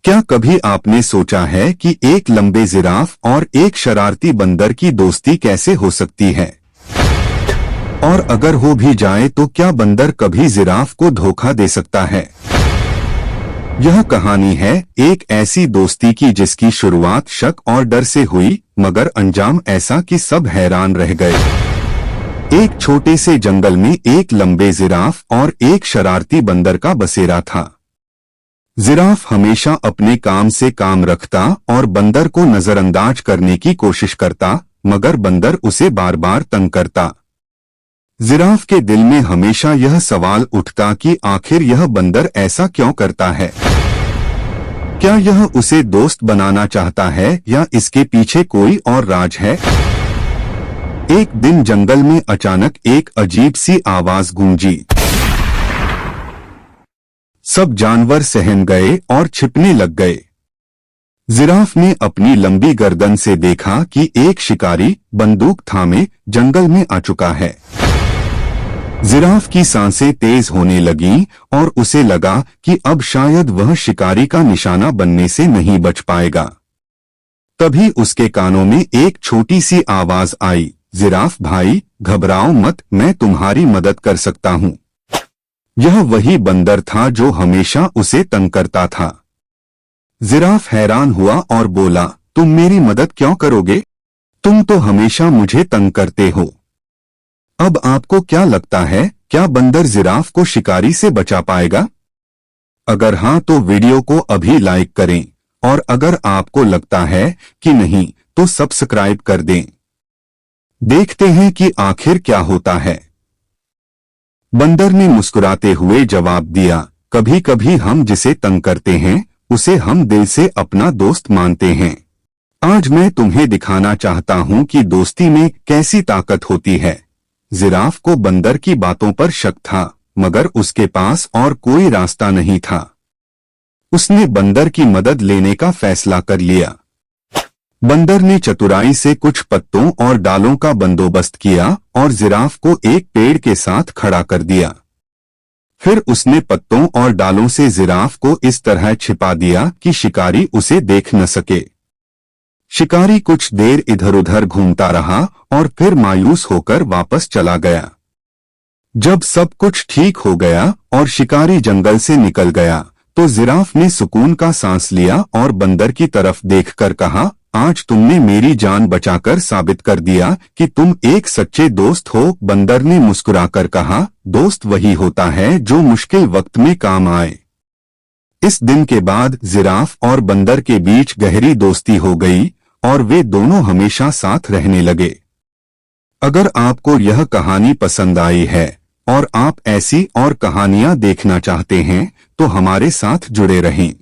क्या कभी आपने सोचा है कि एक लंबे जिराफ और एक शरारती बंदर की दोस्ती कैसे हो सकती है? और अगर हो भी जाए तो क्या बंदर कभी जिराफ को धोखा दे सकता है? यह कहानी है एक ऐसी दोस्ती की जिसकी शुरुआत शक और डर से हुई, मगर अंजाम ऐसा कि सब हैरान रह गए। एक छोटे से जंगल में एक लंबे जिराफ और एक शरारती बंदर का बसेरा था। जिराफ हमेशा अपने काम से काम रखता और बंदर को नजरअंदाज करने की कोशिश करता, मगर बंदर उसे बार बार तंग करता। जिराफ के दिल में हमेशा यह सवाल उठता कि आखिर यह बंदर ऐसा क्यों करता है। क्या यह उसे दोस्त बनाना चाहता है या इसके पीछे कोई और राज है? एक दिन जंगल में अचानक एक अजीब सी आवाज गूंजी। सब जानवर सहम गए और छिपने लग गए। जिराफ ने अपनी लंबी गर्दन से देखा कि एक शिकारी बंदूक थामे जंगल में आ चुका है। जिराफ की सांसें तेज होने लगीं और उसे लगा कि अब शायद वह शिकारी का निशाना बनने से नहीं बच पाएगा। तभी उसके कानों में एक छोटी सी आवाज आई, जिराफ भाई, घबराओ मत, मैं तुम्हारी मदद कर सकता हूं। यह वही बंदर था जो हमेशा उसे तंग करता था। जिराफ हैरान हुआ और बोला, तुम मेरी मदद क्यों करोगे? तुम तो हमेशा मुझे तंग करते हो। अब आपको क्या लगता है, क्या बंदर जिराफ को शिकारी से बचा पाएगा? अगर हां तो वीडियो को अभी लाइक करें, और अगर आपको लगता है कि नहीं तो सब्सक्राइब कर दें। देखते हैं कि आखिर क्या होता है। बंदर ने मुस्कुराते हुए जवाब दिया, कभी कभी हम जिसे तंग करते हैं उसे हम दिल से अपना दोस्त मानते हैं। आज मैं तुम्हें दिखाना चाहता हूं कि दोस्ती में कैसी ताकत होती है। जिराफ को बंदर की बातों पर शक था, मगर उसके पास और कोई रास्ता नहीं था। उसने बंदर की मदद लेने का फैसला कर लिया। बंदर ने चतुराई से कुछ पत्तों और डालों का बंदोबस्त किया और जिराफ को एक पेड़ के साथ खड़ा कर दिया। फिर उसने पत्तों और डालों से जिराफ को इस तरह छिपा दिया कि शिकारी उसे देख न सके। शिकारी कुछ देर इधर उधर घूमता रहा और फिर मायूस होकर वापस चला गया। जब सब कुछ ठीक हो गया और शिकारी जंगल से निकल गया तो जिराफ ने सुकून का सांस लिया और बंदर की तरफ देखकर कहा, आज तुमने मेरी जान बचाकर साबित कर दिया कि तुम एक सच्चे दोस्त हो। बंदर ने मुस्कुराकर कहा, दोस्त वही होता है जो मुश्किल वक्त में काम आए। इस दिन के बाद जिराफ और बंदर के बीच गहरी दोस्ती हो गई और वे दोनों हमेशा साथ रहने लगे। अगर आपको यह कहानी पसंद आई है और आप ऐसी और कहानियां देखना चाहते हैं तो हमारे साथ जुड़े रहें।